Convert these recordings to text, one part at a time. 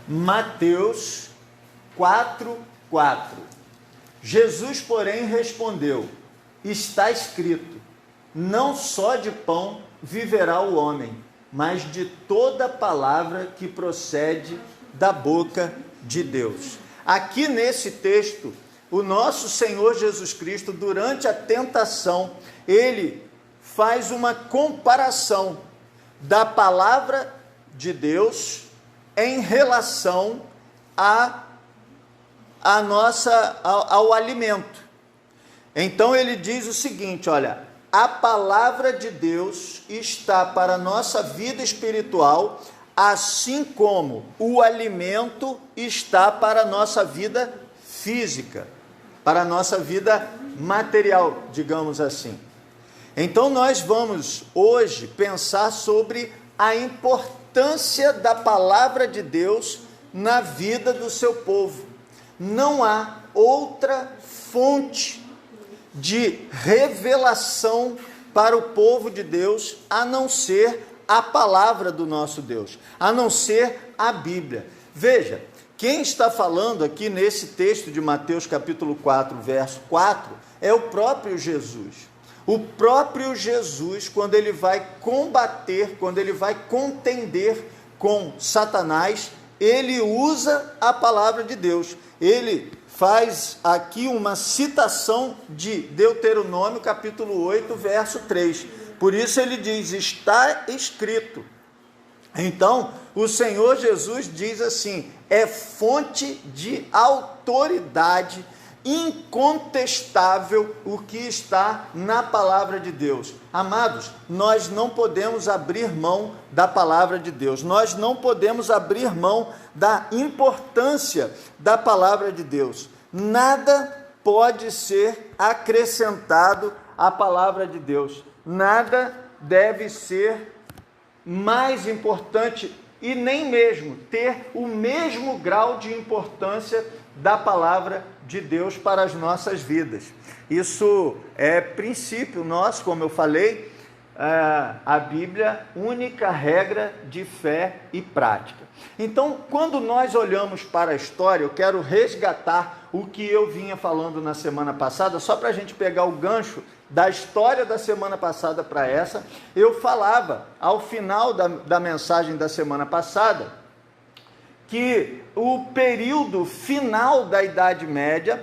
Mateus 4:4. Jesus, porém, respondeu: está escrito, não só de pão viverá o homem, mas de toda palavra que procede da boca de Deus. Aqui nesse texto, o nosso Senhor Jesus Cristo, durante a tentação, ele faz uma comparação da palavra de Deus em relação ao alimento. Então ele diz o seguinte: olha, a palavra de Deus está para a nossa vida espiritual, assim como o alimento está para a nossa vida física, para a nossa vida material, digamos assim. Então nós vamos hoje pensar sobre a importância da palavra de Deus na vida do seu povo. Não há outra fonte de revelação para o povo de Deus a não ser a palavra do nosso Deus, a não ser a Bíblia. Veja, quem está falando aqui nesse texto de Mateus capítulo 4, verso 4, é o próprio Jesus. O próprio Jesus, quando ele vai combater, quando ele vai contender com Satanás, ele usa a palavra de Deus. Ele faz aqui uma citação de Deuteronômio capítulo 8, verso 3. Por isso ele diz, está escrito. Então, o Senhor Jesus diz assim, é fonte de autoridade incontestável o que está na palavra de Deus. Amados, nós não podemos abrir mão da palavra de Deus, nós não podemos abrir mão da importância da palavra de Deus. Nada pode ser acrescentado à palavra de Deus, nada deve ser mais importante e nem mesmo ter o mesmo grau de importância da palavra de Deus para as nossas vidas. Isso é princípio nosso, como eu falei, a Bíblia, única regra de fé e prática. Então, quando nós olhamos para a história, eu quero resgatar o que eu vinha falando na semana passada, só para a gente pegar o gancho da história da semana passada para essa. Eu falava, ao final da mensagem da semana passada, que o período final da Idade Média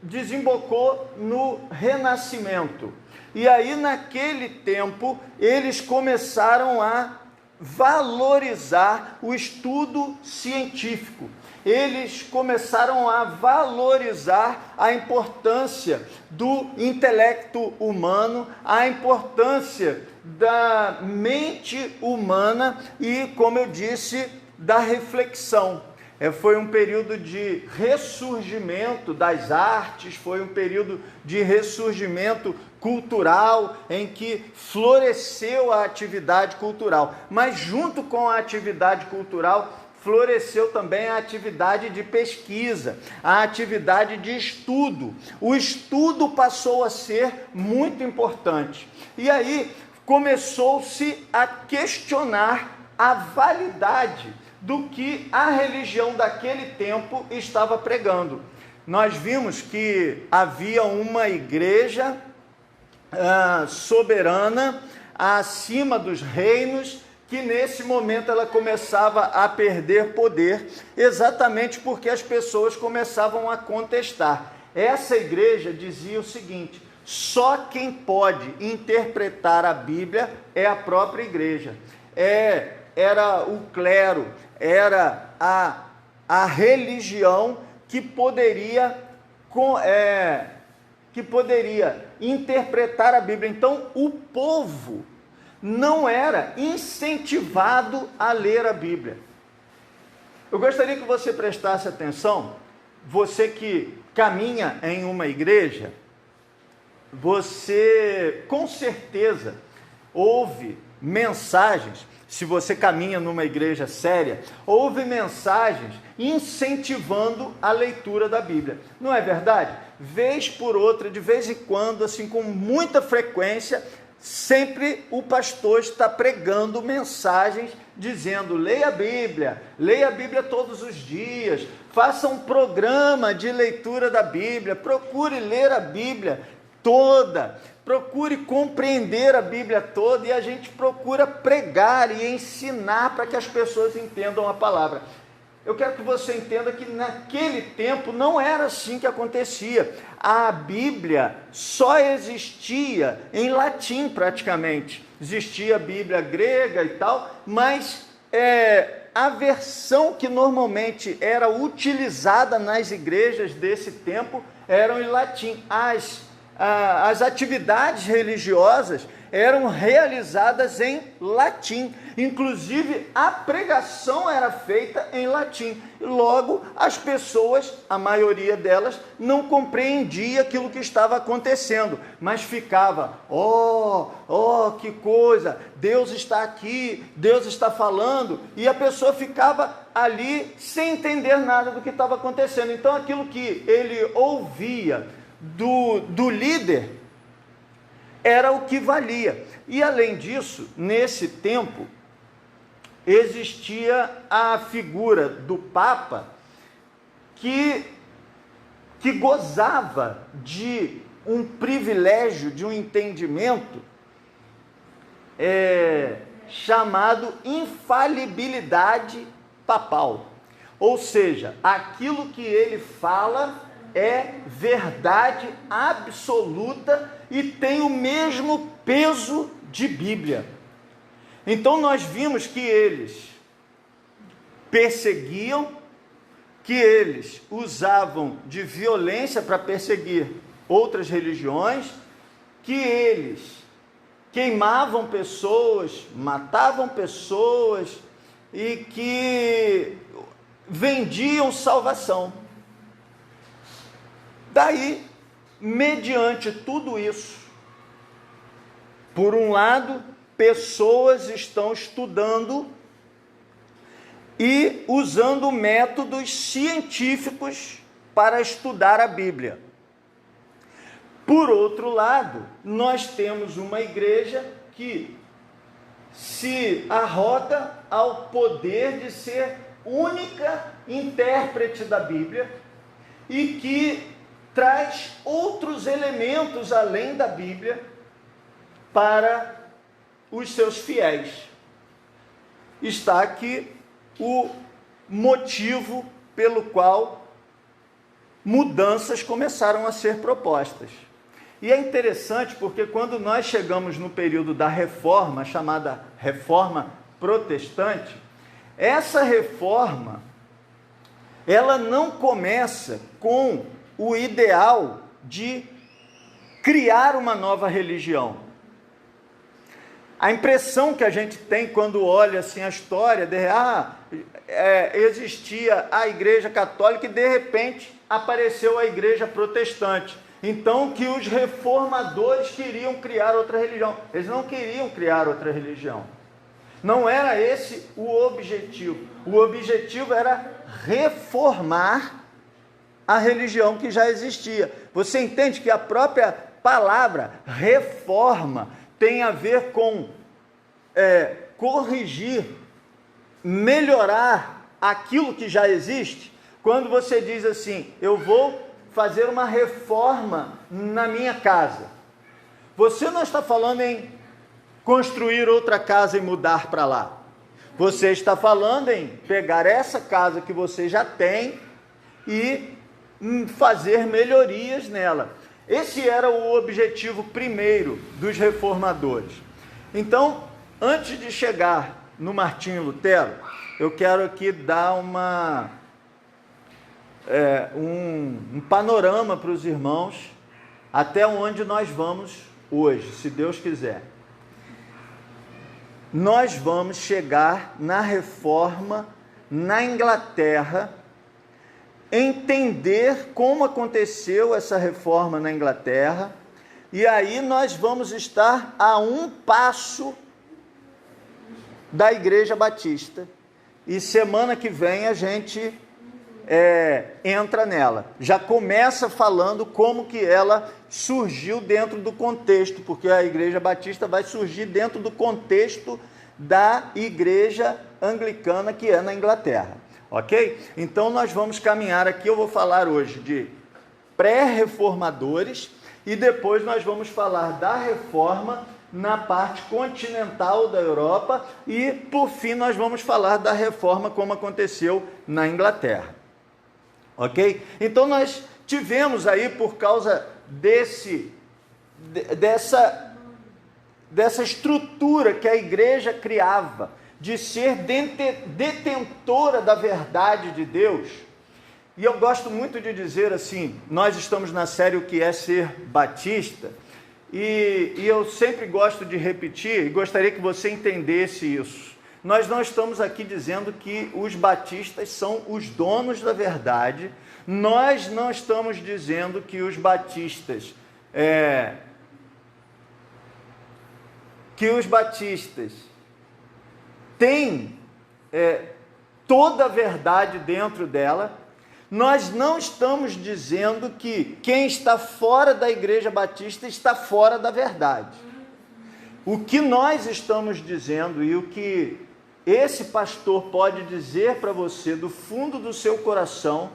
desembocou no Renascimento. E aí, naquele tempo, eles começaram a valorizar o estudo científico. Eles começaram a valorizar a importância do intelecto humano, a importância da mente humana e, como eu disse, da reflexão. Foi um período de ressurgimento das artes, foi um período de ressurgimento cultural, em que floresceu a atividade cultural. Mas junto com a atividade cultural, floresceu também a atividade de pesquisa, a atividade de estudo. O estudo passou a ser muito importante. E aí começou-se a questionar a validade do que a religião daquele tempo estava pregando. Nós vimos que havia uma igreja soberana acima dos reinos, que nesse momento ela começava a perder poder, exatamente porque as pessoas começavam a contestar. Essa igreja dizia o seguinte: só quem pode interpretar a Bíblia é a própria igreja. Era o clero, era a religião que poderia interpretar a Bíblia. Então, o povo não era incentivado a ler a Bíblia. Eu gostaria que você prestasse atenção, você que caminha em uma igreja, você com certeza ouve mensagens. Se você caminha numa igreja séria, houve mensagens incentivando a leitura da Bíblia. Não é verdade? Vez por outra, de vez em quando, assim, com muita frequência, sempre o pastor está pregando mensagens dizendo: leia a Bíblia todos os dias, faça um programa de leitura da Bíblia, procure ler a Bíblia toda, procure compreender a Bíblia toda, e a gente procura pregar e ensinar para que as pessoas entendam a palavra. Eu quero que você entenda que naquele tempo não era assim que acontecia. A Bíblia só existia em latim praticamente. Existia a Bíblia grega e tal, mas a versão que normalmente era utilizada nas igrejas desse tempo eram em latim. As atividades religiosas eram realizadas em latim, inclusive a pregação era feita em latim. Logo, as pessoas, a maioria delas, não compreendia aquilo que estava acontecendo, mas ficava: que coisa, Deus está aqui, Deus está falando, e a pessoa ficava ali sem entender nada do que estava acontecendo. Então, aquilo que ele ouvia do líder era o que valia. E além disso, nesse tempo, existia a figura do Papa que gozava de um privilégio, de um entendimento chamado infalibilidade papal. Ou seja, aquilo que ele fala é verdade absoluta e tem o mesmo peso de Bíblia. Então nós vimos que eles perseguiam, que eles usavam de violência para perseguir outras religiões, que eles queimavam pessoas, matavam pessoas e que vendiam salvação. Daí, mediante tudo isso, por um lado, pessoas estão estudando e usando métodos científicos para estudar a Bíblia. Por outro lado, nós temos uma igreja que se arroga ao poder de ser única intérprete da Bíblia e que traz outros elementos além da Bíblia para os seus fiéis. Está aqui o motivo pelo qual mudanças começaram a ser propostas. E é interessante porque quando nós chegamos no período da reforma, chamada reforma protestante, essa reforma, ela não começa com o ideal de criar uma nova religião. A impressão que a gente tem quando olha assim a história, existia a igreja católica e de repente apareceu a igreja protestante. Então que os reformadores queriam criar outra religião. Eles não queriam criar outra religião. Não era esse o objetivo. O objetivo era reformar a religião que já existia. Você entende que a própria palavra reforma tem a ver com corrigir, melhorar aquilo que já existe? Quando você diz assim: eu vou fazer uma reforma na minha casa, você não está falando em construir outra casa e mudar para lá. Você está falando em pegar essa casa que você já tem e fazer melhorias nela. Esse era o objetivo primeiro dos reformadores. Então, antes de chegar no Martinho Lutero, eu quero aqui dar um panorama para os irmãos até onde nós vamos hoje, se Deus quiser. Nós vamos chegar na reforma na Inglaterra, entender como aconteceu essa reforma na Inglaterra, e aí nós vamos estar a um passo da Igreja Batista, e semana que vem a gente entra nela. Já começa falando como que ela surgiu dentro do contexto, porque a Igreja Batista vai surgir dentro do contexto da Igreja anglicana, que é na Inglaterra, ok? Então nós vamos caminhar aqui, eu vou falar hoje de pré-reformadores e depois nós vamos falar da reforma na parte continental da Europa e, por fim, nós vamos falar da reforma como aconteceu na Inglaterra, ok? Então nós tivemos aí, por causa dessa estrutura que a igreja criava, de ser detentora da verdade de Deus. E eu gosto muito de dizer assim, nós estamos na série O que é ser batista, e eu sempre gosto de repetir, e gostaria que você entendesse isso. Nós não estamos aqui dizendo que os batistas são os donos da verdade, nós não estamos dizendo que os batistas têm toda a verdade dentro dela. Nós não estamos dizendo que quem está fora da Igreja Batista está fora da verdade. O que nós estamos dizendo e o que esse pastor pode dizer para você do fundo do seu coração,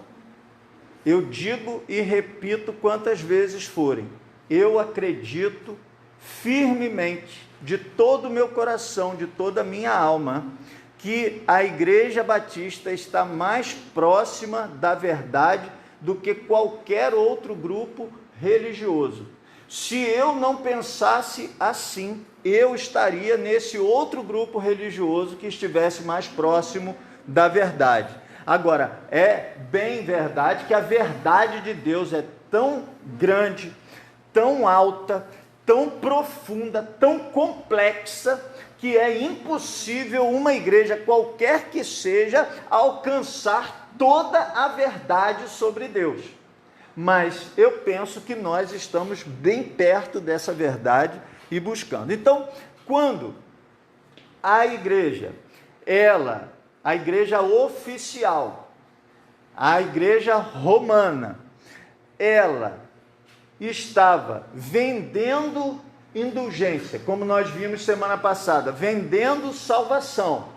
eu digo e repito quantas vezes forem, eu acredito firmemente, de todo o meu coração, de toda a minha alma, que a Igreja Batista está mais próxima da verdade do que qualquer outro grupo religioso. Se eu não pensasse assim, eu estaria nesse outro grupo religioso que estivesse mais próximo da verdade. Agora, é bem verdade que a verdade de Deus é tão grande, tão alta, tão profunda, tão complexa, que é impossível uma igreja, qualquer que seja, alcançar toda a verdade sobre Deus. Mas eu penso que nós estamos bem perto dessa verdade e buscando. Então, quando a igreja, a igreja oficial, a igreja romana, ela estava vendendo indulgência, como nós vimos semana passada, vendendo salvação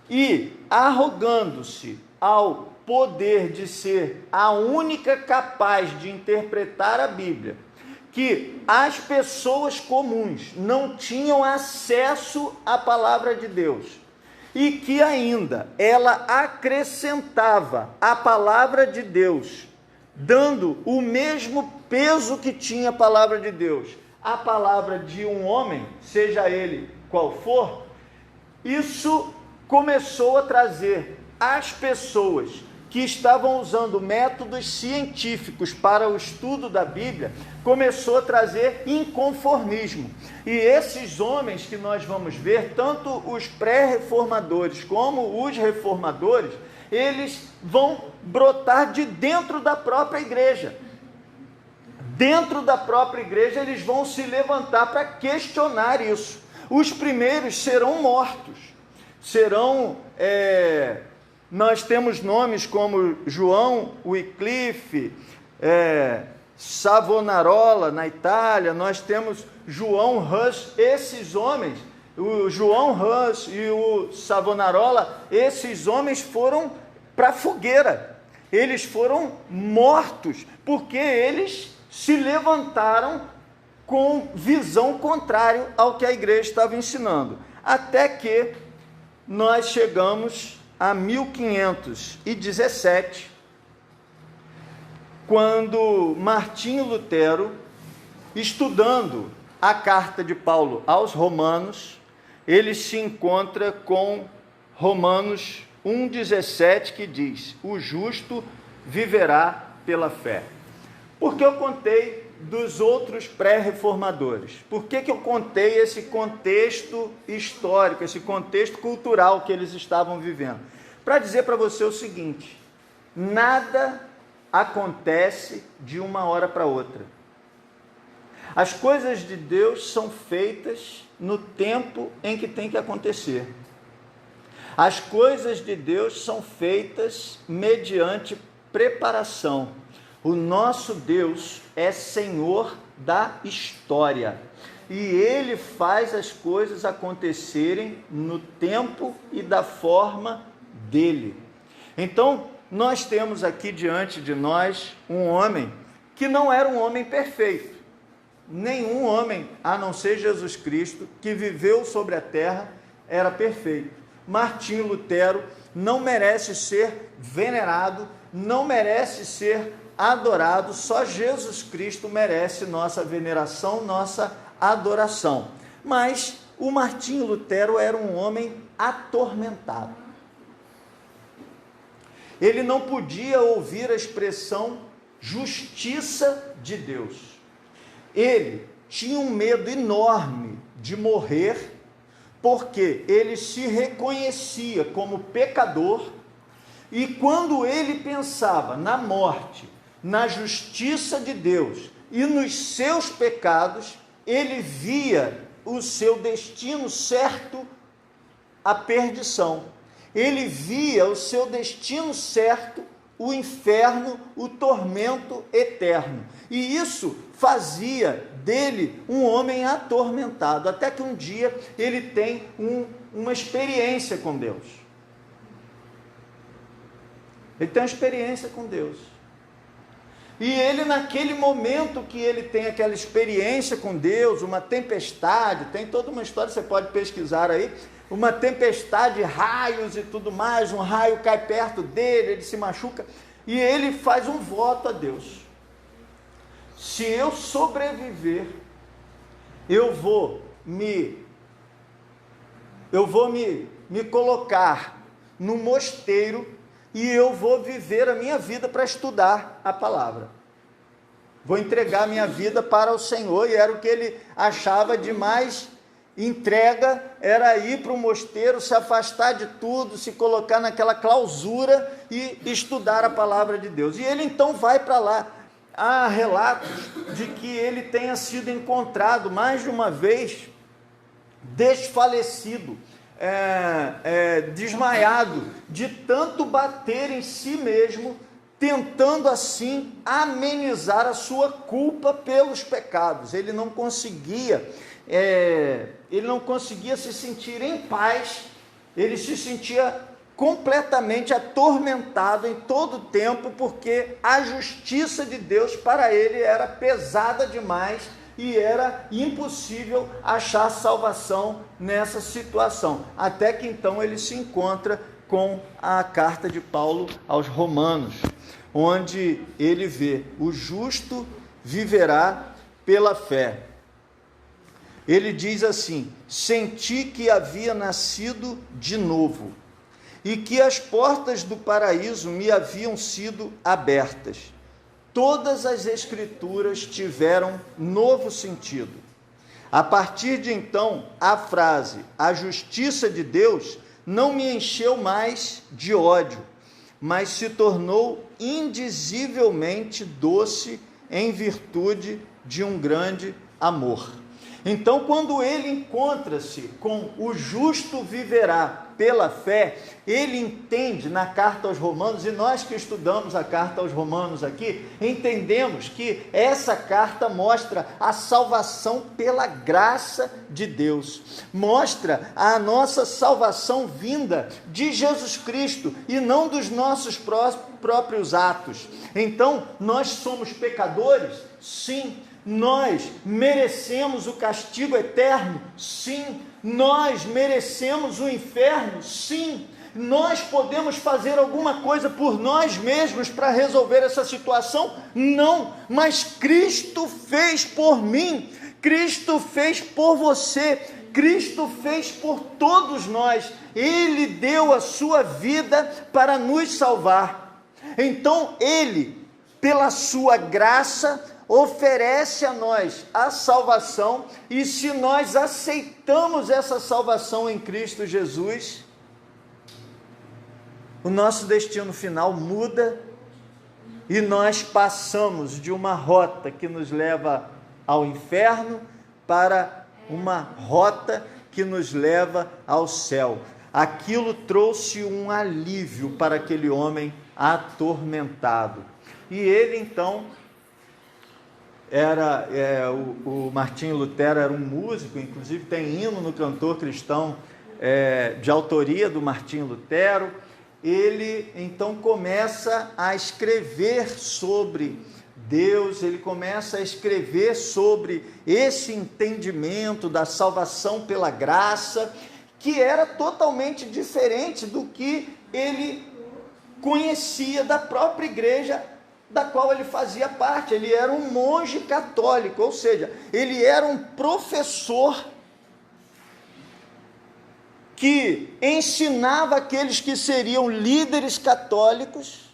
e arrogando-se ao poder de ser a única capaz de interpretar a Bíblia, que as pessoas comuns não tinham acesso à palavra de Deus e que ainda ela acrescentava a palavra de Deus, dando o mesmo peso que tinha a palavra de Deus, a palavra de um homem, seja ele qual for, isso começou a trazer às pessoas que estavam usando métodos científicos para o estudo da Bíblia, começou a trazer inconformismo. E esses homens que nós vamos ver, tanto os pré-reformadores como os reformadores, eles vão brotar de dentro da própria igreja. Dentro da própria igreja, eles vão se levantar para questionar isso. Os primeiros serão mortos. Nós temos nomes como João Wycliffe, Savonarola na Itália, nós temos João Hus. Esses homens, o João Hus e o Savonarola, esses homens foram para a fogueira. Eles foram mortos porque eles se levantaram com visão contrária ao que a igreja estava ensinando. Até que nós chegamos a 1517, quando Martinho Lutero, estudando a carta de Paulo aos Romanos, ele se encontra com Romanos 1,17, que diz: o justo viverá pela fé. Por que eu contei dos outros pré-reformadores? Por que eu contei esse contexto histórico, esse contexto cultural que eles estavam vivendo? Para dizer para você o seguinte: nada acontece de uma hora para outra. As coisas de Deus são feitas no tempo em que tem que acontecer. As coisas de Deus são feitas mediante preparação. O nosso Deus é Senhor da história. e ele faz as coisas acontecerem no tempo e da forma dele. Então, nós temos aqui diante de nós um homem que não era um homem perfeito. Nenhum homem, a não ser Jesus Cristo, que viveu sobre a terra, era perfeito. Martinho Lutero não merece ser venerado, não merece ser adorado, só Jesus Cristo merece nossa veneração, nossa adoração. Mas o Martinho Lutero era um homem atormentado. Ele não podia ouvir a expressão justiça de Deus. Ele tinha um medo enorme de morrer, porque ele se reconhecia como pecador, e quando ele pensava na morte, na justiça de Deus e nos seus pecados, ele via o seu destino certo, a perdição. Ele via o seu destino certo, o inferno, o tormento eterno. E isso fazia dele um homem atormentado, até que um dia ele tem uma experiência com Deus. Ele tem uma experiência com Deus. E ele, naquele momento que ele tem aquela experiência com Deus, uma tempestade, tem toda uma história, você pode pesquisar aí, uma tempestade, raios e tudo mais, um raio cai perto dele, ele se machuca, e ele faz um voto a Deus: se eu sobreviver, eu vou me colocar no mosteiro, e eu vou viver a minha vida para estudar a palavra. Vou entregar a minha vida para o Senhor, e era o que ele achava de mais entrega, era ir para o mosteiro, se afastar de tudo, se colocar naquela clausura e estudar a palavra de Deus. E ele então vai para lá. Há relatos de que ele tenha sido encontrado mais de uma vez desfalecido, desmaiado, de tanto bater em si mesmo, tentando assim amenizar a sua culpa pelos pecados. Ele não conseguia se sentir em paz, ele se sentia completamente atormentado em todo o tempo, porque a justiça de Deus para ele era pesada demais, e era impossível achar salvação nessa situação, até que então ele se encontra com a carta de Paulo aos Romanos, onde ele vê: o justo viverá pela fé. Ele diz assim: senti que havia nascido de novo, e que as portas do paraíso me haviam sido abertas. Todas as escrituras tiveram novo sentido. A partir de então, a frase "a justiça de Deus" não me encheu mais de ódio, mas se tornou indizivelmente doce em virtude de um grande amor. Então, quando ele encontra-se com o justo viverá pela fé, ele entende na carta aos Romanos, e nós que estudamos a carta aos Romanos aqui, entendemos que essa carta mostra a salvação pela graça de Deus, mostra a nossa salvação vinda de Jesus Cristo e não dos nossos próprios atos. Então, nós somos pecadores? Sim. Nós merecemos o castigo eterno? Sim. Nós merecemos o inferno? Sim. Nós podemos fazer alguma coisa por nós mesmos para resolver essa situação? Não. Mas Cristo fez por mim, Cristo fez por você, Cristo fez por todos nós. Ele deu a sua vida para nos salvar. Então Ele, pela sua graça, oferece a nós a salvação, e se nós aceitamos essa salvação em Cristo Jesus, o nosso destino final muda, e nós passamos de uma rota que nos leva ao inferno para uma rota que nos leva ao céu. Aquilo trouxe um alívio para aquele homem atormentado, e ele então o Martinho Lutero era um músico, inclusive tem hino no Cantor Cristão de autoria do Martinho Lutero. Ele então começa a escrever sobre Deus, ele começa a escrever sobre esse entendimento da salvação pela graça, que era totalmente diferente do que ele conhecia da própria igreja da qual ele fazia parte. Ele era um monge católico, ou seja, ele era um professor que ensinava aqueles que seriam líderes católicos,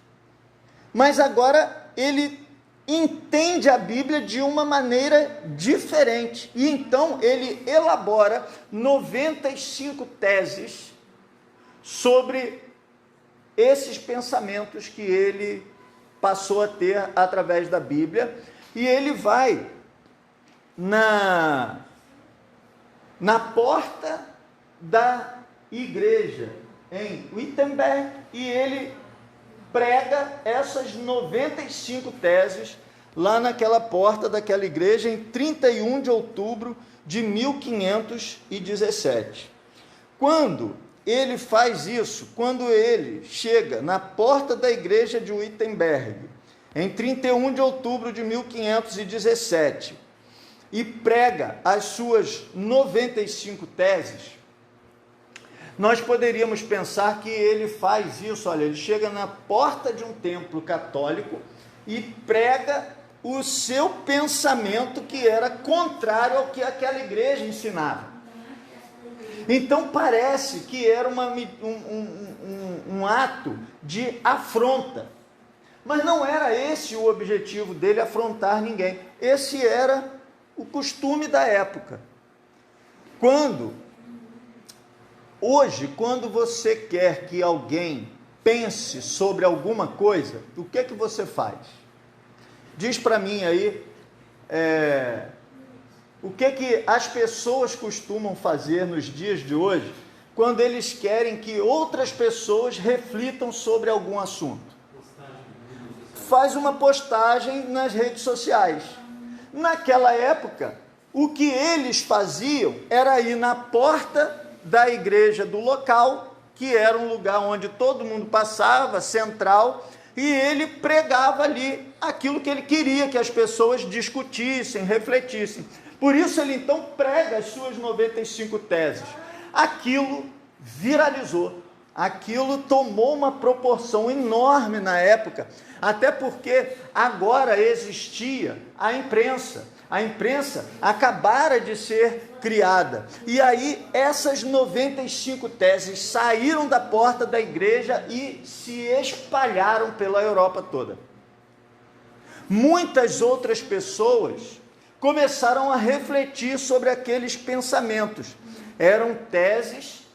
mas agora ele entende a Bíblia de uma maneira diferente, e então ele elabora 95 teses sobre esses pensamentos que ele passou a ter através da Bíblia, e ele vai na porta da igreja em Wittenberg, e ele prega essas 95 teses lá naquela porta daquela igreja em 31 de outubro de 1517. Quando ele faz isso, quando ele chega na porta da igreja de Wittenberg, em 31 de outubro de 1517, e prega as suas 95 teses, nós poderíamos pensar que ele faz isso, olha, ele chega na porta de um templo católico e prega o seu pensamento que era contrário ao que aquela igreja ensinava. Então parece que era um ato de afronta, mas não era esse o objetivo dele, afrontar ninguém. Esse era o costume da época. Hoje, quando você quer que alguém pense sobre alguma coisa, o que é que você faz? Diz para mim aí, o que é que as pessoas costumam fazer nos dias de hoje, quando eles querem que outras pessoas reflitam sobre algum assunto? Faz uma postagem nas redes sociais. Naquela época, o que eles faziam era ir na porta da igreja do local, que era um lugar onde todo mundo passava, central, e ele pregava ali aquilo que ele queria que as pessoas discutissem, refletissem. Por isso ele então prega as suas 95 teses. Aquilo viralizou, aquilo tomou uma proporção enorme na época, até porque agora existia a imprensa. A imprensa acabara de ser criada, e aí essas 95 teses saíram da porta da igreja e se espalharam pela Europa toda. Muitas outras pessoas começaram a refletir sobre aqueles pensamentos. Eram teses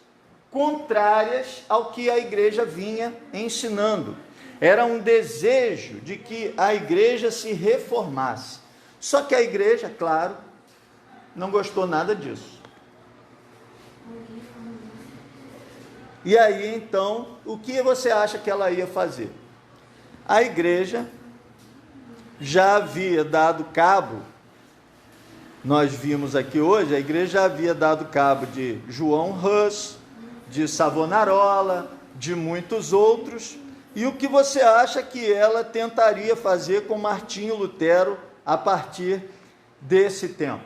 contrárias ao que a igreja vinha ensinando. Era um desejo de que a igreja se reformasse. Só que a igreja, claro, não gostou nada disso. E aí, então, o que você acha que ela ia fazer? A igreja já havia dado cabo, nós vimos aqui hoje, a igreja já havia dado cabo de João Hus, de Savonarola, de muitos outros. E o que você acha que ela tentaria fazer com Martinho Lutero a partir desse tempo?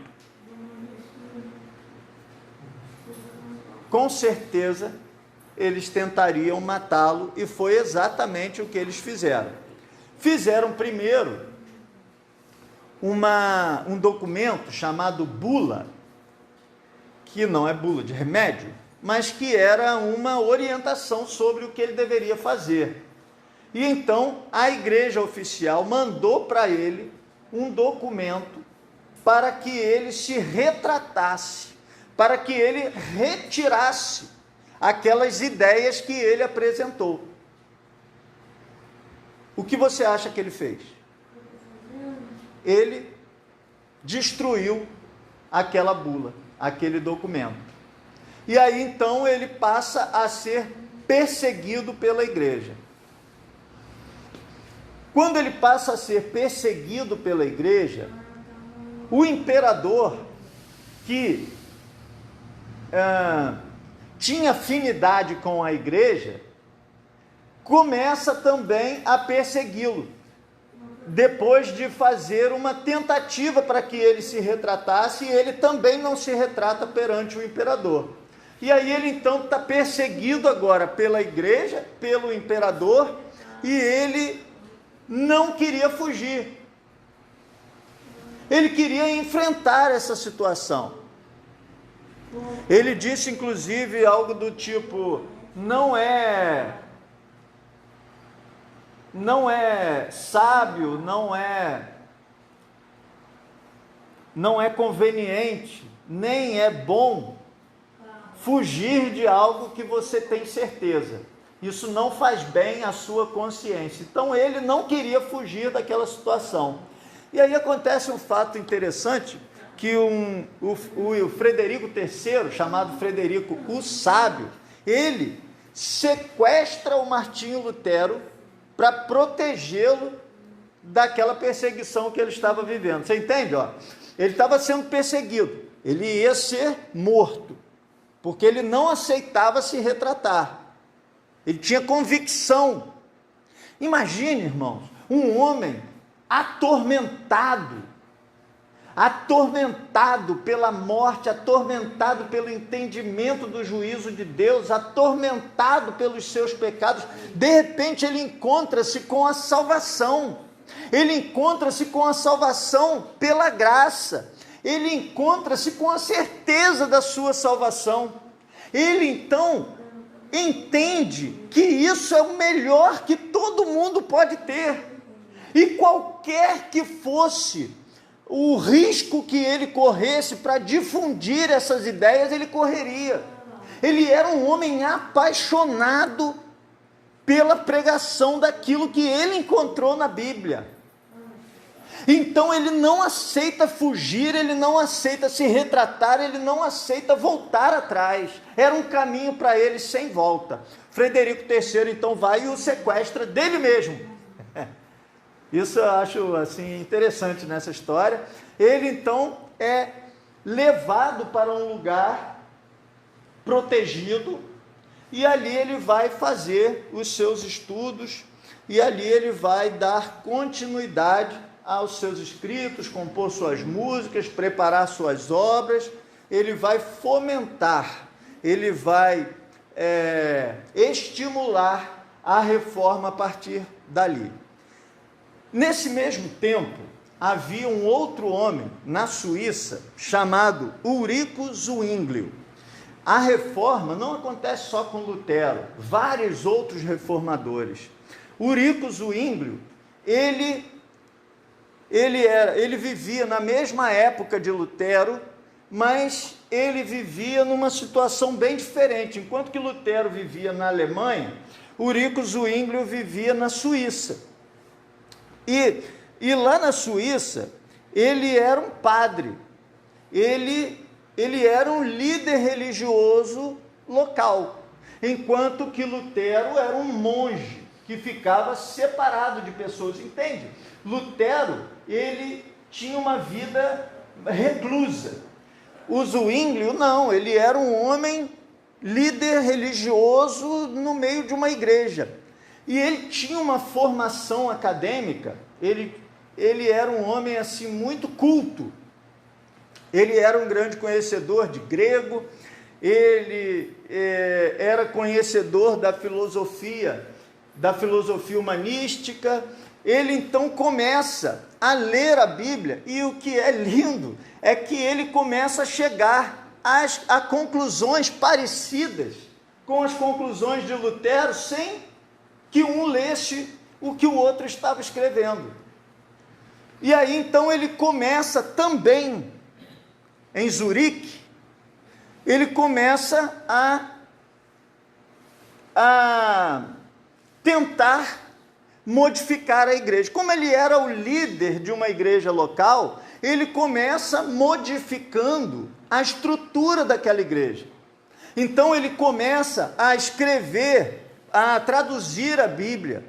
Com certeza eles tentariam matá-lo, e foi exatamente o que eles fizeram. Fizeram primeiro um documento chamado bula, que não é bula de remédio, mas que era uma orientação sobre o que ele deveria fazer. E então a igreja oficial mandou para ele um documento para que ele se retratasse, para que ele retirasse aquelas ideias que ele apresentou. O que você acha que ele fez? Ele destruiu aquela bula, aquele documento. E aí então ele passa a ser perseguido pela igreja. Quando ele passa a ser perseguido pela igreja, o imperador, que tinha afinidade com a igreja, começa também a persegui-lo, depois de fazer uma tentativa para que ele se retratasse, e ele também não se retrata perante o imperador. E aí ele então está perseguido agora pela igreja, pelo imperador, e ele não queria fugir. Ele queria enfrentar essa situação. Ele disse inclusive algo do tipo: não é sábio, não é conveniente, nem é bom fugir de algo que você tem certeza. Isso não faz bem à sua consciência. Então ele não queria fugir daquela situação. E aí acontece um fato interessante, que o Frederico III, chamado Frederico o Sábio, ele sequestra o Martinho Lutero para protegê-lo daquela perseguição que ele estava vivendo. Você entende? Ele estava sendo perseguido, ele ia ser morto, porque ele não aceitava se retratar. Ele tinha convicção. Imagine, irmãos, um homem atormentado pela morte, atormentado pelo entendimento do juízo de Deus, atormentado pelos seus pecados. De repente ele encontra-se com a salvação, ele encontra-se com a salvação pela graça, ele encontra-se com a certeza da sua salvação. Ele então entende que isso é o melhor que todo mundo pode ter, e qualquer que fosse o risco que ele corresse para difundir essas ideias, ele correria. Ele era um homem apaixonado pela pregação daquilo que ele encontrou na Bíblia. Então ele não aceita fugir, ele não aceita se retratar, ele não aceita voltar atrás. Era um caminho para ele sem volta. Frederico III então vai e o sequestra dele mesmo. Isso eu acho assim interessante nessa história. Ele então é levado para um lugar protegido, e ali ele vai fazer os seus estudos, e ali ele vai dar continuidade aos seus escritos, compor suas músicas, preparar suas obras. Ele vai fomentar, ele vai estimular a reforma a partir dali. Nesse mesmo tempo, havia um outro homem na Suíça chamado Ulrico Zwinglio. A reforma não acontece só com Lutero, vários outros reformadores. Ulrico Zwinglio, ele vivia na mesma época de Lutero, mas ele vivia numa situação bem diferente. Enquanto que Lutero vivia na Alemanha, Ulrico Zwinglio vivia na Suíça. E lá na Suíça, ele era um padre, ele era um líder religioso local, enquanto que Lutero era um monge que ficava separado de pessoas, entende? Lutero, ele tinha uma vida reclusa. O Zwinglio, não, ele era um homem líder religioso no meio de uma igreja. E ele tinha uma formação acadêmica, ele era um homem assim muito culto. Ele era um grande conhecedor de grego, ele era conhecedor da filosofia humanística. Ele então começa a ler a Bíblia, e o que é lindo é que ele começa a chegar a conclusões parecidas com as conclusões de Lutero, sem que um lesse o que o outro estava escrevendo. E aí então ele começa também, em Zurique, ele começa a tentar modificar a igreja. Como ele era o líder de uma igreja local, ele começa modificando a estrutura daquela igreja. Então ele começa a escrever, a traduzir a Bíblia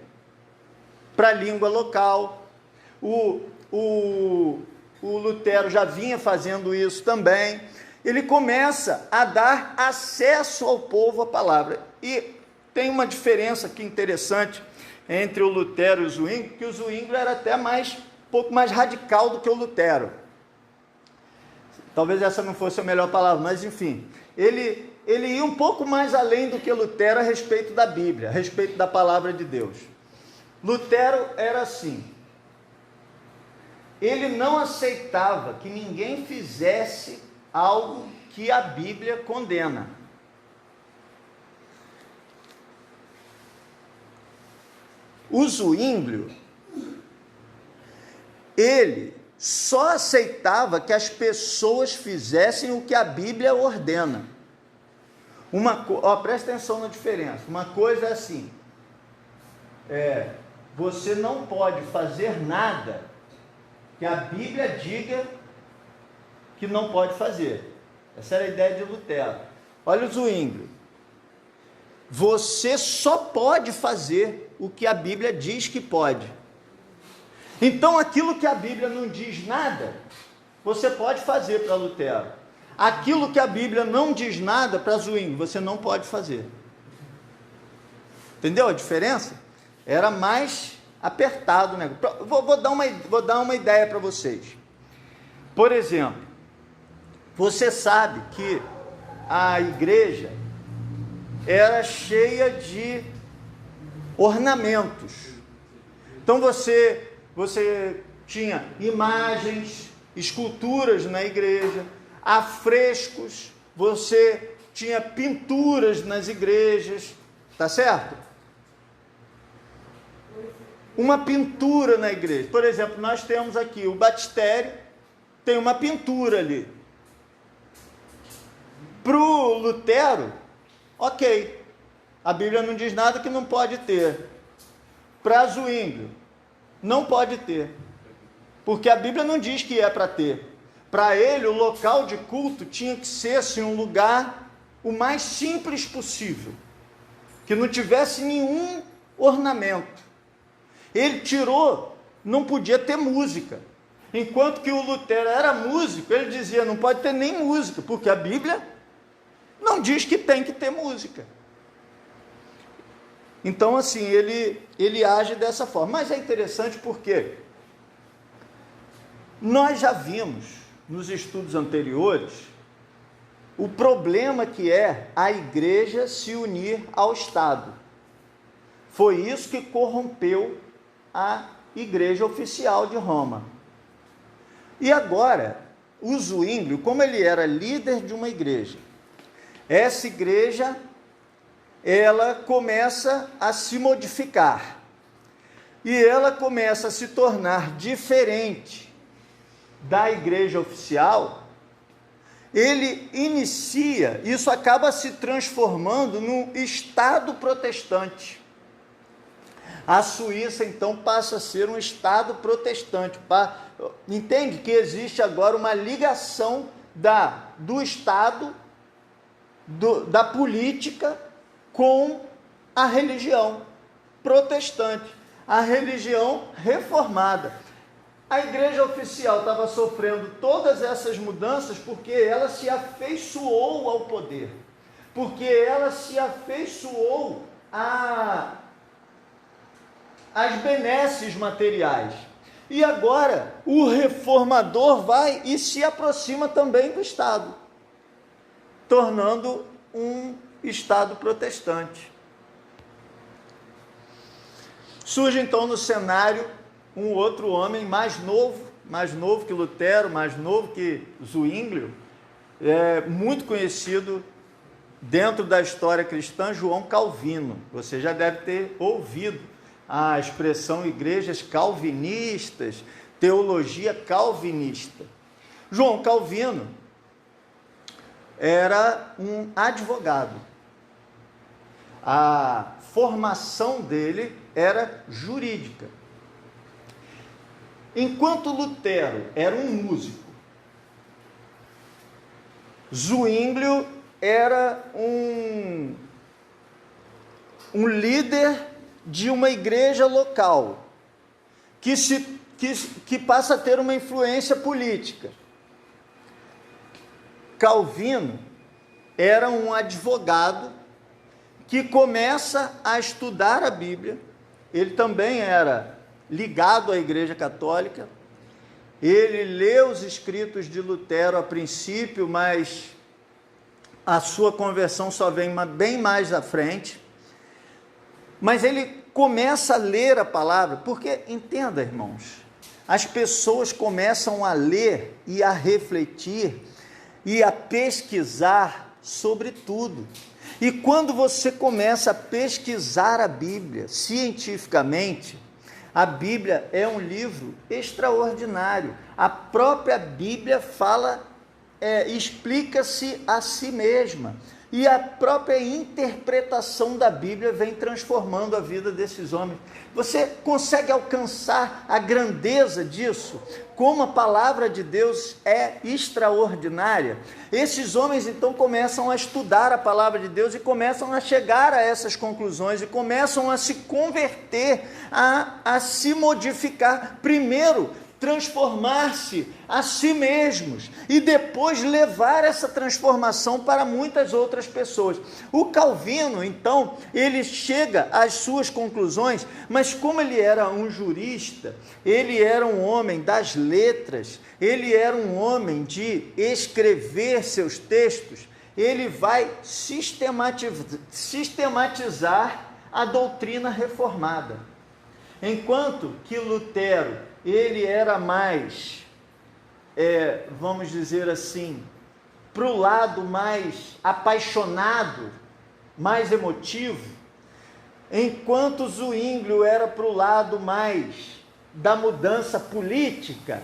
para a língua local. o Lutero já vinha fazendo isso também. Ele começa a dar acesso ao povo à palavra. E tem uma diferença aqui interessante entre o Lutero e o Zwingli, que o Zwingli era até um pouco mais radical do que o Lutero. Talvez essa não fosse a melhor palavra, mas enfim, ele ia um pouco mais além do que Lutero a respeito da Bíblia, a respeito da palavra de Deus. Lutero era assim, ele não aceitava que ninguém fizesse algo que a Bíblia condena. O Zwingli, ele só aceitava que as pessoas fizessem o que a Bíblia ordena. Presta atenção na diferença. Uma coisa é assim, você não pode fazer nada que a Bíblia diga que não pode fazer. Essa era a ideia de Lutero. Olha o Zwingli. Você só pode fazer o que a Bíblia diz que pode. Então, aquilo que a Bíblia não diz nada, você pode fazer para Lutero. Aquilo que a Bíblia não diz nada para Zwingli, você não pode fazer. Entendeu a diferença? Era mais apertado, né? Vou dar uma ideia para vocês. Por exemplo, você sabe que a igreja era cheia de ornamentos. Então você tinha imagens, esculturas na igreja, afrescos, você tinha pinturas nas igrejas, tá certo? Uma pintura na igreja. Por exemplo, nós temos aqui o batistério, tem uma pintura ali. Para o Lutero, ok, a Bíblia não diz nada que não pode ter. Para Zwingli, não pode ter, porque a Bíblia não diz que é para ter. Para ele, o local de culto tinha que ser assim, um lugar o mais simples possível, que não tivesse nenhum ornamento. Ele tirou, não podia ter música, enquanto que o Lutero era músico, ele dizia, não pode ter nem música, porque a Bíblia não diz que tem que ter música. Então, assim, ele age dessa forma. Mas é interessante porque nós já vimos nos estudos anteriores o problema que é a igreja se unir ao Estado. Foi isso que corrompeu a igreja oficial de Roma. E agora, o Zwingli, como ele era líder de uma igreja, essa igreja ela começa a se modificar e ela começa a se tornar diferente da igreja oficial. Ele inicia, isso acaba se transformando num Estado protestante. A Suíça então passa a ser um Estado protestante. Entende que existe agora uma ligação do Estado, da política com a religião protestante, a religião reformada. A igreja oficial estava sofrendo todas essas mudanças porque ela se afeiçoou ao poder, porque ela se afeiçoou às benesses materiais. E agora o reformador vai e se aproxima também do Estado, tornando um Estado protestante. Surge então no cenário um outro homem mais novo que Lutero, mais novo que Zwingli, muito conhecido dentro da história cristã, João Calvino. Você já deve ter ouvido a expressão igrejas calvinistas, teologia calvinista. João Calvino era um advogado. A formação dele era jurídica. Enquanto Lutero era um músico, Zwingli era um líder de uma igreja local. que passa a ter uma influência política. Calvino era um advogado que começa a estudar a Bíblia. Ele também era ligado à Igreja Católica. Ele lê os escritos de Lutero a princípio, mas a sua conversão só vem bem mais à frente. Mas ele começa a ler a palavra, porque, entenda, irmãos, as pessoas começam a ler e a refletir e a pesquisar sobre tudo. E quando você começa a pesquisar a Bíblia cientificamente, a Bíblia é um livro extraordinário. A própria Bíblia explica-se a si mesma. E a própria interpretação da Bíblia vem transformando a vida desses homens. Você consegue alcançar a grandeza disso? Como a palavra de Deus é extraordinária? Esses homens então começam a estudar a palavra de Deus e começam a chegar a essas conclusões e começam a se converter, a se modificar. Primeiro, transformar-se a si mesmos e depois levar essa transformação para muitas outras pessoas. O Calvino, então, ele chega às suas conclusões, mas como ele era um jurista, ele era um homem das letras, ele era um homem de escrever seus textos, ele vai sistematizar a doutrina reformada. Enquanto que Lutero, ele era mais, vamos dizer assim, para o lado mais apaixonado, mais emotivo, enquanto Zwinglio era para o lado mais da mudança política,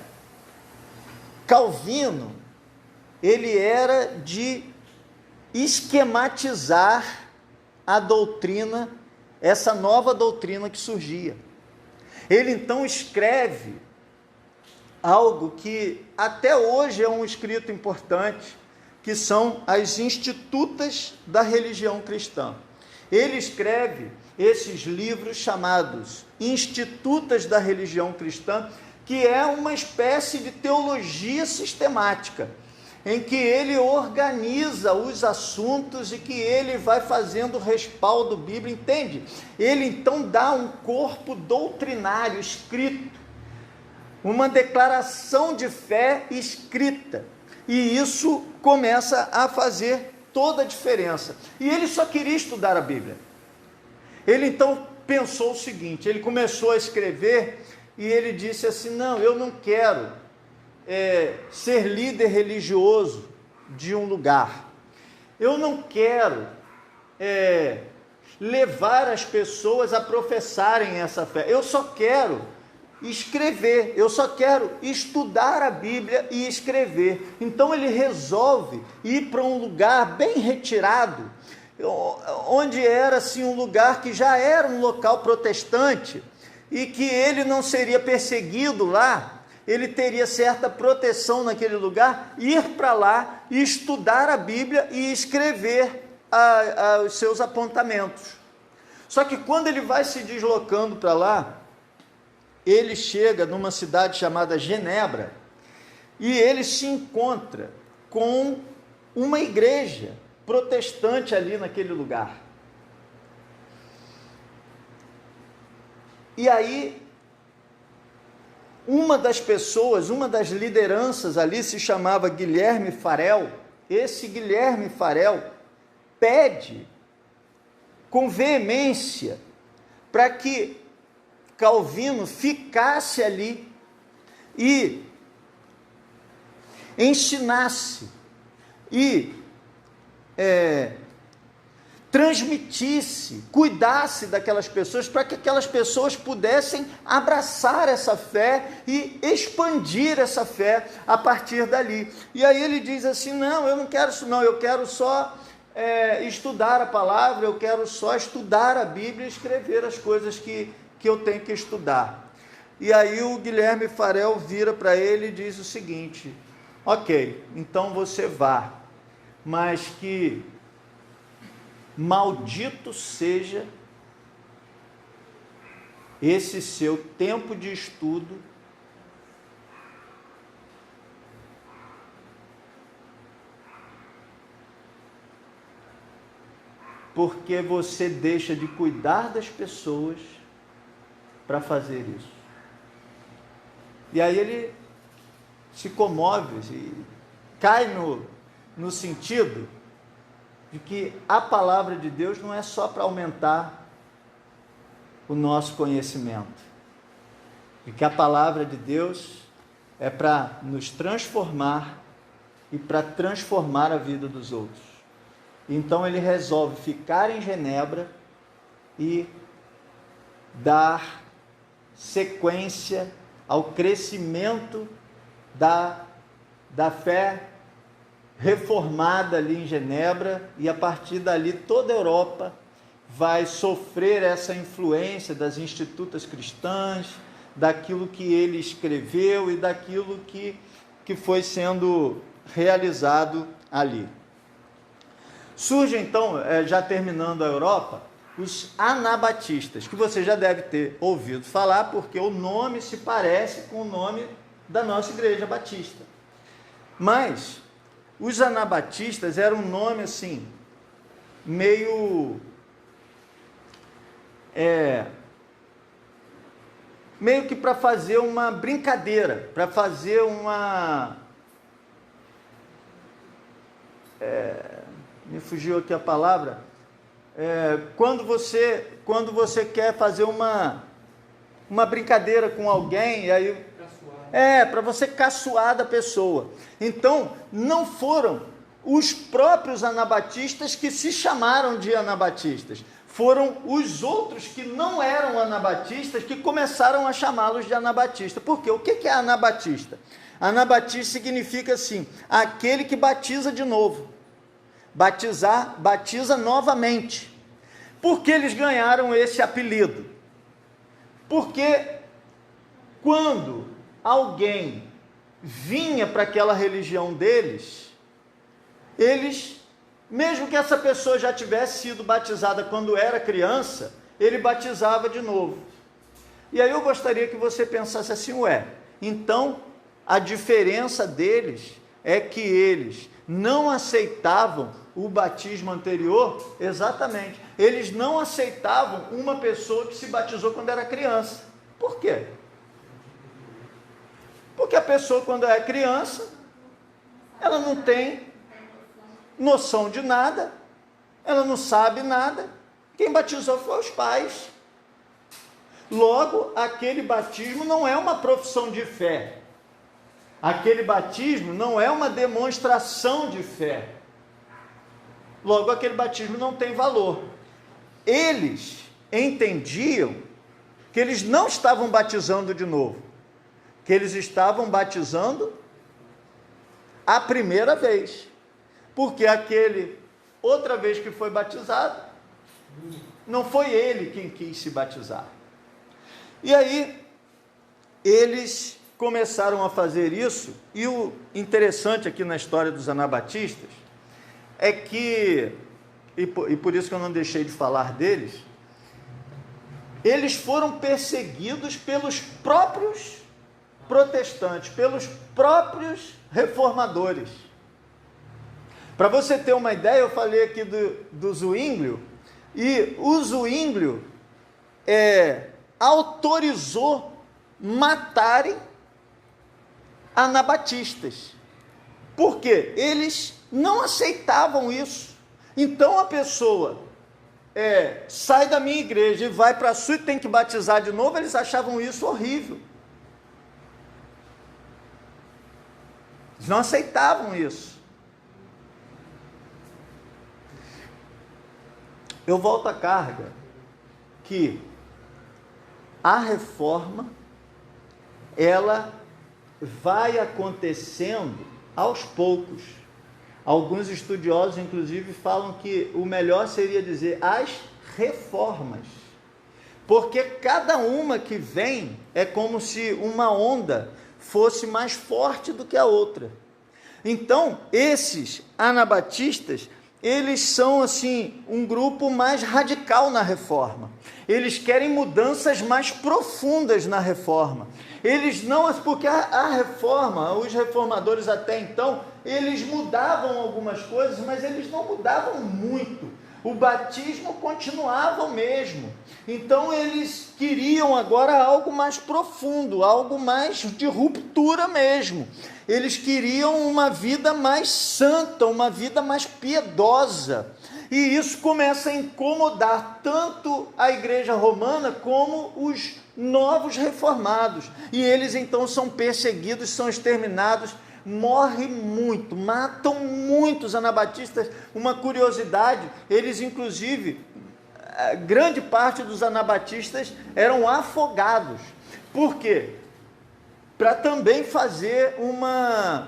Calvino, ele era de esquematizar a doutrina, essa nova doutrina que surgia. Ele então escreve algo que até hoje é um escrito importante, que são as Institutas da Religião Cristã. Ele escreve esses livros chamados Institutas da Religião Cristã, que é uma espécie de teologia sistemática, em que ele organiza os assuntos e que ele vai fazendo respaldo bíblico, entende? Ele então dá um corpo doutrinário escrito, uma declaração de fé escrita, e isso começa a fazer toda a diferença. E ele só queria estudar a Bíblia. Ele então pensou o seguinte, ele começou a escrever e ele disse assim, não, eu não quero ser líder religioso de um lugar. Eu não quero levar as pessoas a professarem essa fé. Eu só quero escrever, eu só quero estudar a Bíblia e escrever. Então ele resolve ir para um lugar bem retirado, onde era assim um lugar que já era um local protestante e que ele não seria perseguido lá. Ele teria certa proteção naquele lugar, ir para lá e estudar a Bíblia e escrever os seus apontamentos. Só que quando ele vai se deslocando para lá, ele chega numa cidade chamada Genebra e ele se encontra com uma igreja protestante ali naquele lugar. E aí, uma das pessoas, uma das lideranças ali se chamava Guilherme Farel. Esse Guilherme Farel pede com veemência para que Calvino ficasse ali e ensinasse e transmitisse, cuidasse daquelas pessoas, para que aquelas pessoas pudessem abraçar essa fé e expandir essa fé a partir dali. E aí ele diz assim, não, eu não quero isso não, eu quero só estudar a palavra, eu quero só estudar a Bíblia e escrever as coisas que eu tenho que estudar. E aí o Guilherme Farel vira para ele e diz o seguinte, ok, então você vá, mas que maldito seja esse seu tempo de estudo porque você deixa de cuidar das pessoas para fazer isso. E aí ele se comove e cai no sentido de que a palavra de Deus não é só para aumentar o nosso conhecimento, de que a palavra de Deus é para nos transformar e para transformar a vida dos outros. Então ele resolve ficar em Genebra e dar sequência ao crescimento da fé reformada ali em Genebra, e a partir dali toda a Europa vai sofrer essa influência das institutas cristãs, daquilo que ele escreveu e daquilo que foi sendo realizado ali. Surge então, já terminando a Europa, os anabatistas, que você já deve ter ouvido falar, porque o nome se parece com o nome da nossa igreja batista. Mas os anabatistas eram um nome assim, meio que para fazer uma brincadeira, para fazer uma... me fugiu aqui a palavra. Quando você quer fazer uma brincadeira com alguém, e aí para você caçoar da pessoa. Então, não foram os próprios anabatistas que se chamaram de anabatistas, foram os outros que não eram anabatistas que começaram a chamá-los de anabatista. Por quê? O que é anabatista? Anabatista significa assim, aquele que batiza de novo. Batiza novamente. Por que eles ganharam esse apelido? Porque quando alguém vinha para aquela religião deles, eles, mesmo que essa pessoa já tivesse sido batizada quando era criança, ele batizava de novo. E aí eu gostaria que você pensasse assim, então a diferença deles é que eles não aceitavam o batismo anterior, exatamente. Eles não aceitavam uma pessoa que se batizou quando era criança. Por quê? Porque a pessoa, quando é criança, ela não tem noção de nada, ela não sabe nada. Quem batizou foi os pais. Logo, aquele batismo não é uma profissão de fé. Aquele batismo não é uma demonstração de fé. Logo, aquele batismo não tem valor. Eles entendiam que eles não estavam batizando de novo, que eles estavam batizando a primeira vez, porque aquele outra vez que foi batizado, não foi ele quem quis se batizar. E aí, eles começaram a fazer isso, e o interessante aqui na história dos anabatistas, é que, e por isso que eu não deixei de falar deles, eles foram perseguidos pelos próprios protestantes, pelos próprios reformadores. Para você ter uma ideia, eu falei aqui do Zwinglio, e o Zwinglio autorizou matarem anabatistas. Por quê? Eles não aceitavam isso. Então a pessoa sai da minha igreja e vai para a sua e tem que batizar de novo, eles achavam isso horrível. Eles não aceitavam isso. Eu volto à carga que a reforma, ela vai acontecendo aos poucos. Alguns estudiosos, inclusive, falam que o melhor seria dizer as reformas, porque cada uma que vem é como se uma onda fosse mais forte do que a outra. Então, esses anabatistas, eles são assim um grupo mais radical na reforma. Eles querem mudanças mais profundas na reforma. Eles não, porque a reforma, os reformadores até então, eles mudavam algumas coisas, mas eles não mudavam muito. O batismo continuava o mesmo. Então eles queriam agora algo mais profundo, algo mais de ruptura mesmo. Eles queriam uma vida mais santa, uma vida mais piedosa. E isso começa a incomodar tanto a igreja romana como os novos reformados. E eles então são perseguidos, são exterminados, morre muito, matam muitos anabatistas. Uma curiosidade, eles inclusive, grande parte dos anabatistas eram afogados. Por quê? Para também fazer uma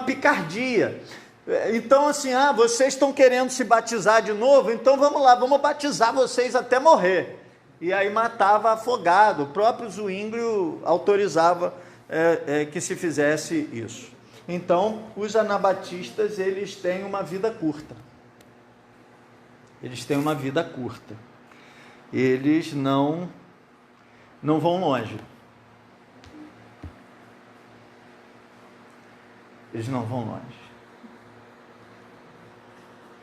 picardia. Então assim, vocês estão querendo se batizar de novo? Então vamos lá, vamos batizar vocês até morrer. E aí matava afogado. O próprio Zwinglio autorizava que se fizesse isso. Então, os anabatistas, eles têm uma vida curta. Eles têm uma vida curta. Eles não vão longe. Eles não vão longe.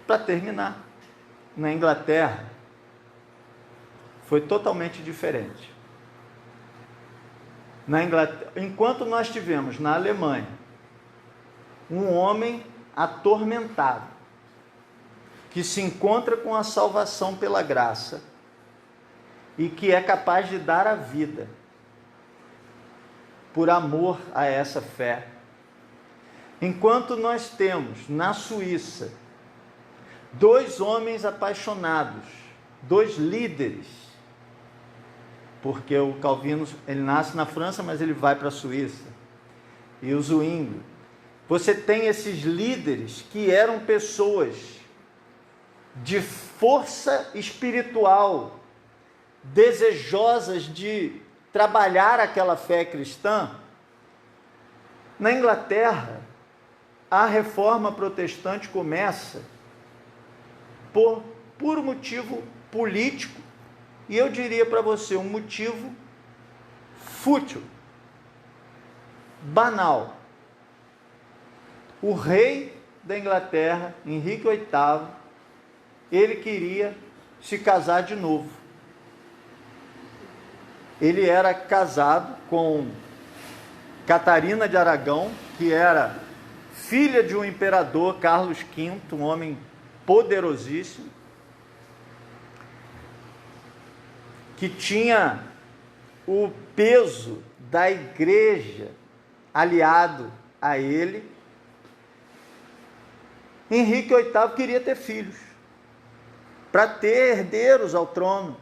Para terminar, na Inglaterra, foi totalmente diferente. Na Inglaterra, enquanto nós tivemos na Alemanha um homem atormentado, que se encontra com a salvação pela graça e que é capaz de dar a vida por amor a essa fé. Enquanto nós temos na Suíça 2 homens apaixonados, 2 líderes, porque o Calvino, ele nasce na França, mas ele vai para a Suíça, e o Zwinglio. Você tem esses líderes que eram pessoas de força espiritual, desejosas de trabalhar aquela fé cristã. Na Inglaterra, a reforma protestante começa por puro motivo político, e eu diria para você, um motivo fútil, banal. O rei da Inglaterra, Henrique VIII, ele queria se casar de novo. Ele era casado com Catarina de Aragão, que era filha de um imperador, Carlos V, um homem poderosíssimo, que tinha o peso da igreja aliado a ele. Henrique VIII queria ter filhos, para ter herdeiros ao trono.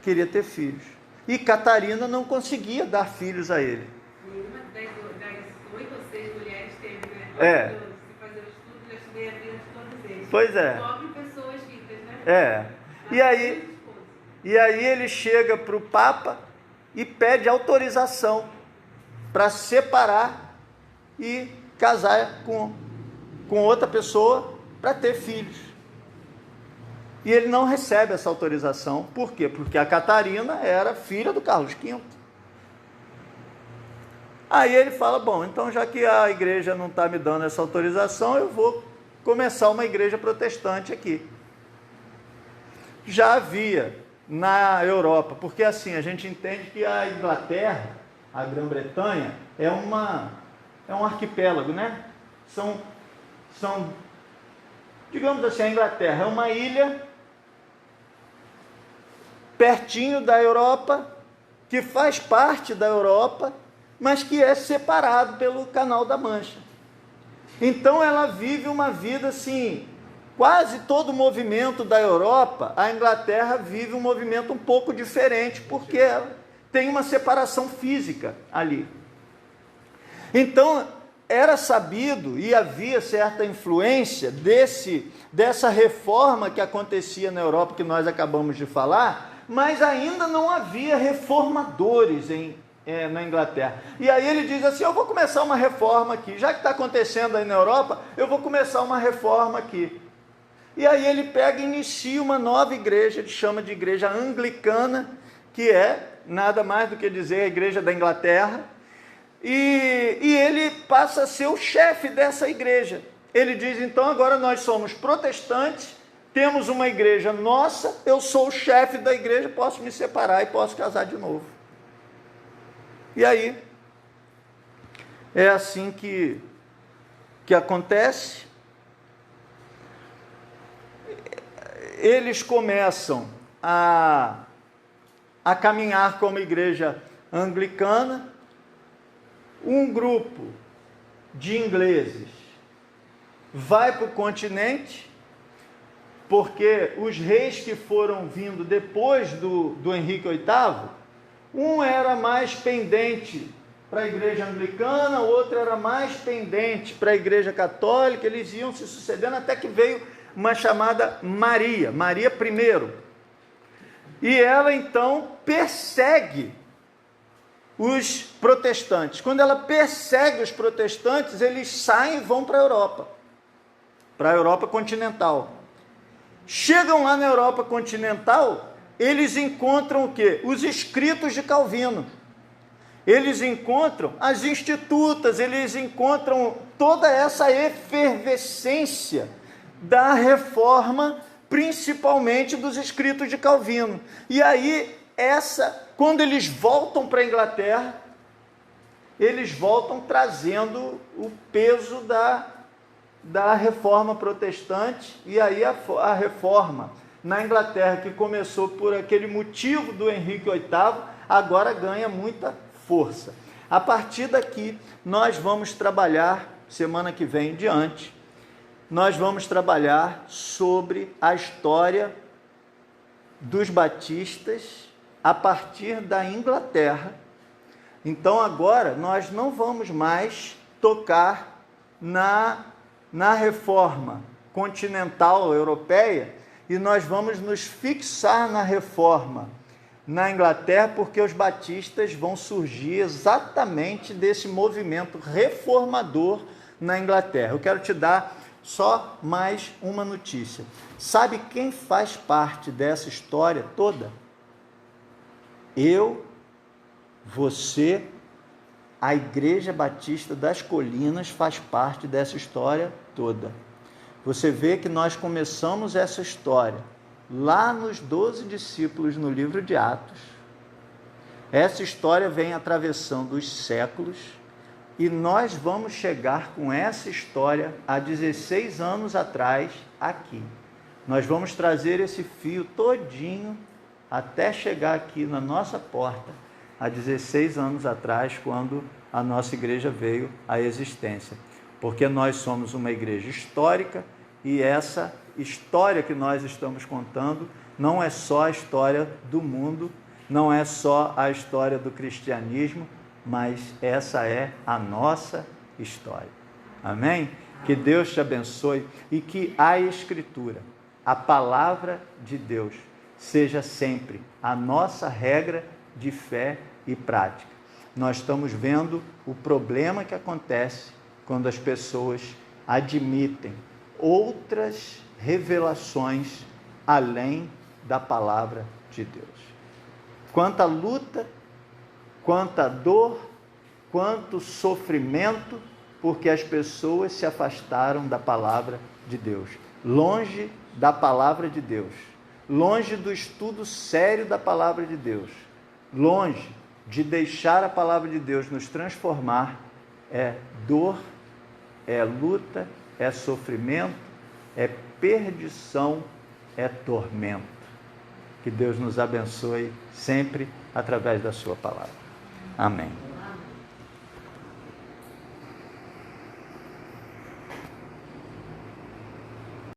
Queria ter filhos. E Catarina não conseguia dar filhos a ele. Nenhuma das 8 ou 6 mulheres teve, né? Se fazer o estudo, já estudei a vida de todos eles. Pois é. 9 pessoas ricas, né? E aí ele chega para o Papa e pede autorização para separar e casar com outra pessoa para ter filhos. E ele não recebe essa autorização. Por quê? Porque a Catarina era filha do Carlos V. Aí ele fala, bom, então já que a igreja não está me dando essa autorização, eu vou começar uma igreja protestante aqui. Já havia na Europa, porque assim, a gente entende que a Inglaterra, a Grã-Bretanha, é um arquipélago, né? São, digamos assim, a Inglaterra é uma ilha pertinho da Europa, que faz parte da Europa, mas que é separado pelo Canal da Mancha. Então ela vive uma vida assim, quase todo o movimento da Europa, a Inglaterra vive um movimento um pouco diferente, porque ela tem uma separação física ali. Então era sabido e havia certa influência dessa reforma que acontecia na Europa, que nós acabamos de falar, mas ainda não havia reformadores na Inglaterra. E aí ele diz assim, eu vou começar uma reforma aqui, já que está acontecendo aí na Europa, eu vou começar uma reforma aqui. E aí ele pega e inicia uma nova igreja, ele chama de igreja anglicana, que é nada mais do que dizer a igreja da Inglaterra, e ele passa a ser o chefe dessa igreja. Ele diz, então agora nós somos protestantes, temos uma igreja nossa, eu sou o chefe da igreja, posso me separar e posso casar de novo. E aí, é assim que acontece. Eles começam a caminhar como igreja anglicana. Um grupo de ingleses vai para o continente, porque os reis que foram vindo depois do Henrique VIII, um era mais pendente para a igreja anglicana, o outro era mais pendente para a igreja católica, eles iam se sucedendo até que veio uma chamada Maria I. E ela então persegue os protestantes. Quando ela persegue os protestantes, eles saem e vão para a Europa continental. Chegam lá na Europa continental, eles encontram o quê? Os escritos de Calvino. Eles encontram as institutas, eles encontram toda essa efervescência da reforma, principalmente dos escritos de Calvino. E aí, quando eles voltam para a Inglaterra, eles voltam trazendo o peso da reforma protestante, e aí a reforma na Inglaterra, que começou por aquele motivo do Henrique VIII, agora ganha muita força. A partir daqui, nós vamos trabalhar, semana que vem em diante, nós vamos trabalhar sobre a história dos batistas a partir da Inglaterra. Então agora nós não vamos mais tocar na reforma continental europeia, e nós vamos nos fixar na reforma na Inglaterra, porque os batistas vão surgir exatamente desse movimento reformador na Inglaterra. Eu quero te dar só mais uma notícia. Sabe quem faz parte dessa história toda? Eu, você, a Igreja Batista das Colinas faz parte dessa história toda. Você vê que nós começamos essa história lá nos 12 discípulos no livro de Atos. Essa história vem atravessando os séculos e nós vamos chegar com essa história há 16 anos atrás aqui. Nós vamos trazer esse fio todinho até chegar aqui na nossa porta há 16 anos atrás, quando a nossa igreja veio à existência. Porque nós somos uma igreja histórica e essa história que nós estamos contando não é só a história do mundo, não é só a história do cristianismo, mas essa é a nossa história. Amém? Que Deus te abençoe e que a Escritura, a palavra de Deus, seja sempre a nossa regra de fé e prática. Nós estamos vendo o problema que acontece quando as pessoas admitem outras revelações além da palavra de Deus. Quanta luta, quanta dor, quanto sofrimento, porque as pessoas se afastaram da palavra de Deus, longe da palavra de Deus, longe do estudo sério da palavra de Deus, longe de deixar a palavra de Deus nos transformar. É dor, é luta, é sofrimento, é perdição, é tormento. Que Deus nos abençoe sempre através da sua palavra. Amém.